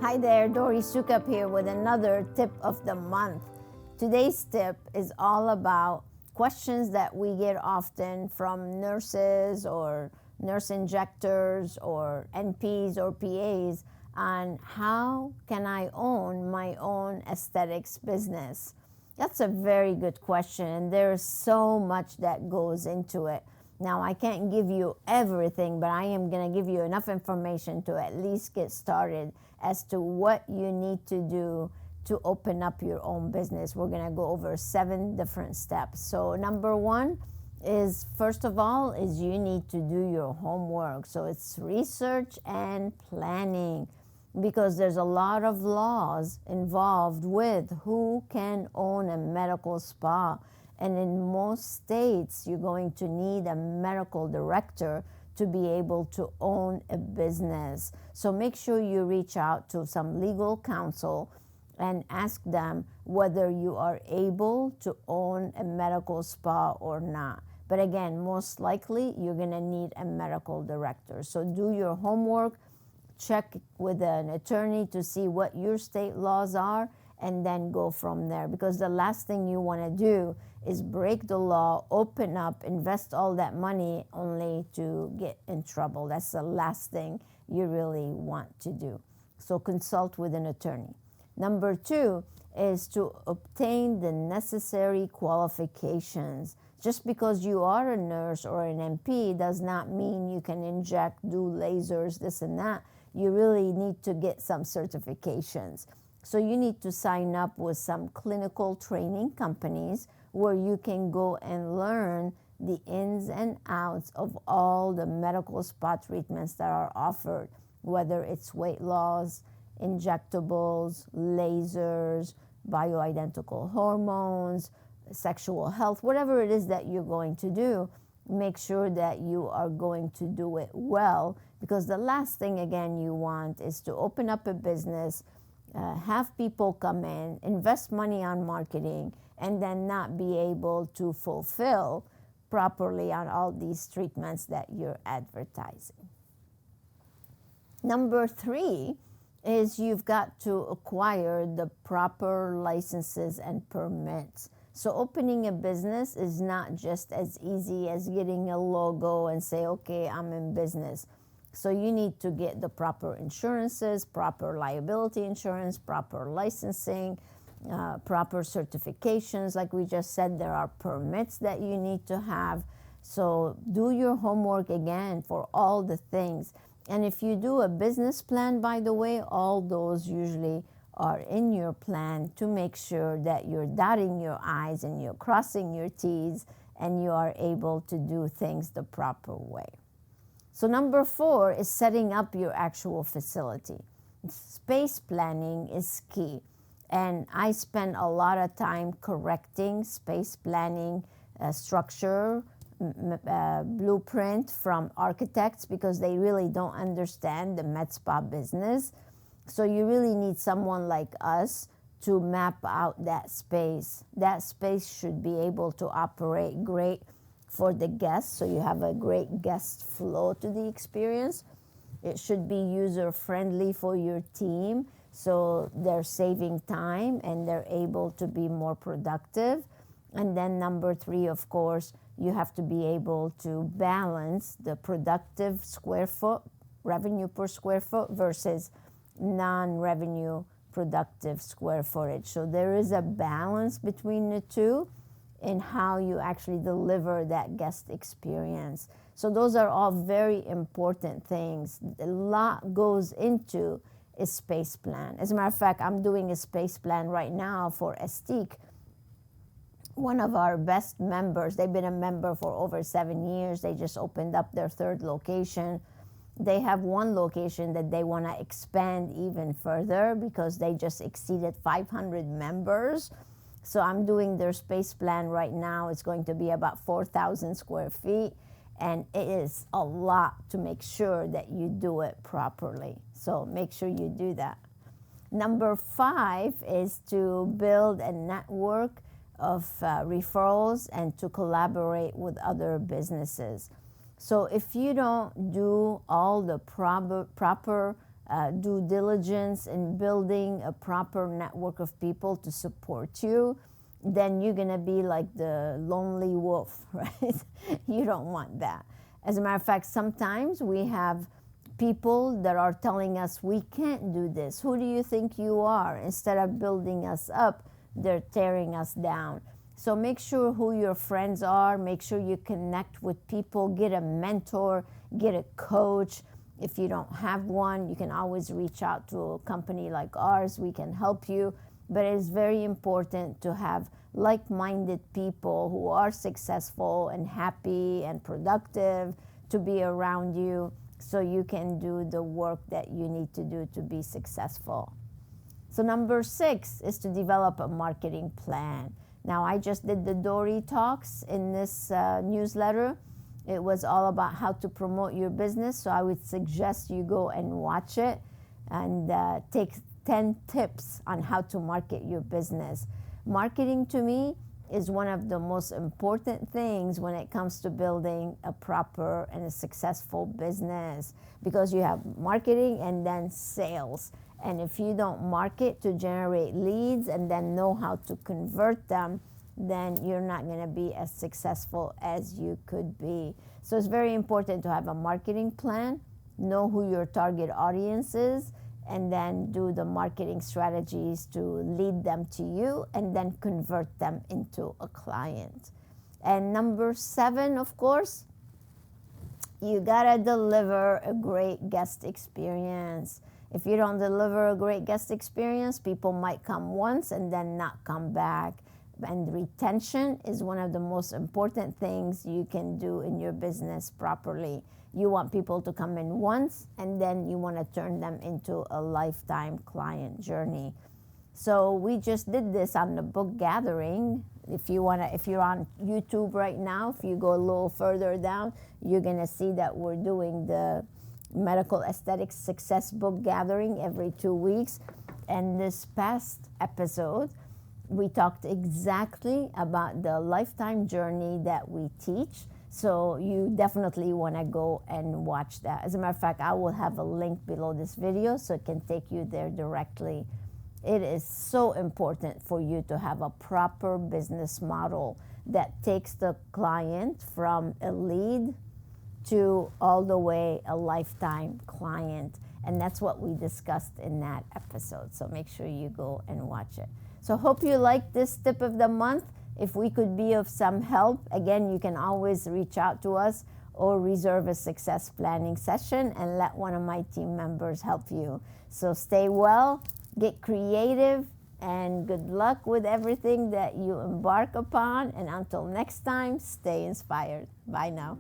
Hi there, Dori Soukup here with another tip of the month. Today's tip is all about questions that we get often from nurses or nurse injectors or NPs or PAs on how can I own my own aesthetics business. That's a very good question, and there's so much that goes into it. Now, I can't give you everything, but I am going to give you enough information to at least get started as to what you need to do to open up your own business. We're going to go over 7 different steps. So number 1 is, first of all, is you need to do your homework. So it's research and planning, because there's a lot of laws involved with who can own a medical spa. And in most states, you're going to need a medical director to be able to own a business. So make sure you reach out to some legal counsel and ask them whether you are able to own a medical spa or not. But again, most likely, you're going to need a medical director. So do your homework, check with an attorney to see what your state laws are, and then go from there. Because the last thing you want to do is break the law, open up, invest all that money only to get in trouble. That's the last thing you really want to do. So consult with an attorney. Number 2 is to obtain the necessary qualifications. Just because you are a nurse or an NP does not mean you can inject, do lasers, this and that. You really need to get some certifications. So you need to sign up with some clinical training companies where you can go and learn the ins and outs of all the medical spa treatments that are offered, whether it's weight loss, injectables, lasers, bioidentical hormones, sexual health, whatever it is that you're going to do. Make sure that you are going to do it well, because the last thing, again, you want is to open up a business, have people come in, invest money on marketing, and then not be able to fulfill properly on all these treatments that you're advertising. Number 3 is you've got to acquire the proper licenses and permits. So opening a business is not just as easy as getting a logo and say, okay, I'm in business. So you need to get the proper insurances, proper liability insurance, proper licensing, proper certifications. Like we just said, there are permits that you need to have. So do your homework again for all the things. And if you do a business plan, by the way, all those usually are in your plan to make sure that you're dotting your I's and you're crossing your T's and you are able to do things the proper way. So number 4 is setting up your actual facility. Space planning is key. And I spend a lot of time correcting space planning structure, blueprint from architects, because they really don't understand the med spa business. So you really need someone like us to map out that space. That space should be able to operate great for the guests, so you have a great guest flow to the experience. It should be user-friendly for your team, so they're saving time and they're able to be more productive. And then number 3, of course, you have to be able to balance the productive square foot, revenue per square foot, versus non-revenue productive square footage. So there is a balance between the two in how you actually deliver that guest experience. So those are all very important things. A lot goes into a space plan. As a matter of fact, I'm doing a space plan right now for Estique. One of our best members, they've been a member for over 7 years. They just opened up their 3rd location. They have one location that they want to expand even further because they just exceeded 500 members. So I'm doing their space plan right now. It's going to be about 4,000 square feet. And it is a lot to make sure that you do it properly. So make sure you do that. Number 5 is to build a network of referrals and to collaborate with other businesses. So if you don't do all the proper due diligence in building a proper network of people to support you, then you're going to be like the lonely wolf, right? You don't want that. As a matter of fact, sometimes we have people that are telling us we can't do this. Who do you think you are? Instead of building us up, they're tearing us down. So make sure who your friends are. Make sure you connect with people. Get a mentor. Get a coach. If you don't have one, you can always reach out to a company like ours. We can help you. But it is very important to have like-minded people who are successful and happy and productive to be around you so you can do the work that you need to do to be successful. So number 6 is to develop a marketing plan. Now, I just did the Dori Talks in this newsletter. It was all about how to promote your business, so I would suggest you go and watch it and take 10 tips on how to market your business. Marketing to me is one of the most important things when it comes to building a proper and a successful business, because you have marketing and then sales. And if you don't market to generate leads and then know how to convert them, then you're not going to be as successful as you could be. So it's very important to have a marketing plan, know who your target audience is, and then do the marketing strategies to lead them to you and then convert them into a client. And number 7, of course, you gotta deliver a great guest experience. If you don't deliver a great guest experience, people might come once and then not come back. And retention is one of the most important things you can do in your business properly. You want people to come in once, and then you want to turn them into a lifetime client journey. So we just did this on the book gathering. If you're on YouTube right now, if you go a little further down, you're going to see that we're doing the Medical Aesthetics Success Book Gathering every 2 weeks. And this past episode, we talked exactly about the lifetime journey that we teach. So you definitely want to go and watch that. As a matter of fact, I will have a link below this video so it can take you there directly. It is so important for you to have a proper business model that takes the client from a lead to all the way a lifetime client. And that's what we discussed in that episode. So make sure you go and watch it. So hope you like this tip of the month. If we could be of some help, again, you can always reach out to us or reserve a success planning session and let one of my team members help you. So stay well, get creative, and good luck with everything that you embark upon. And until next time, stay inspired. Bye now.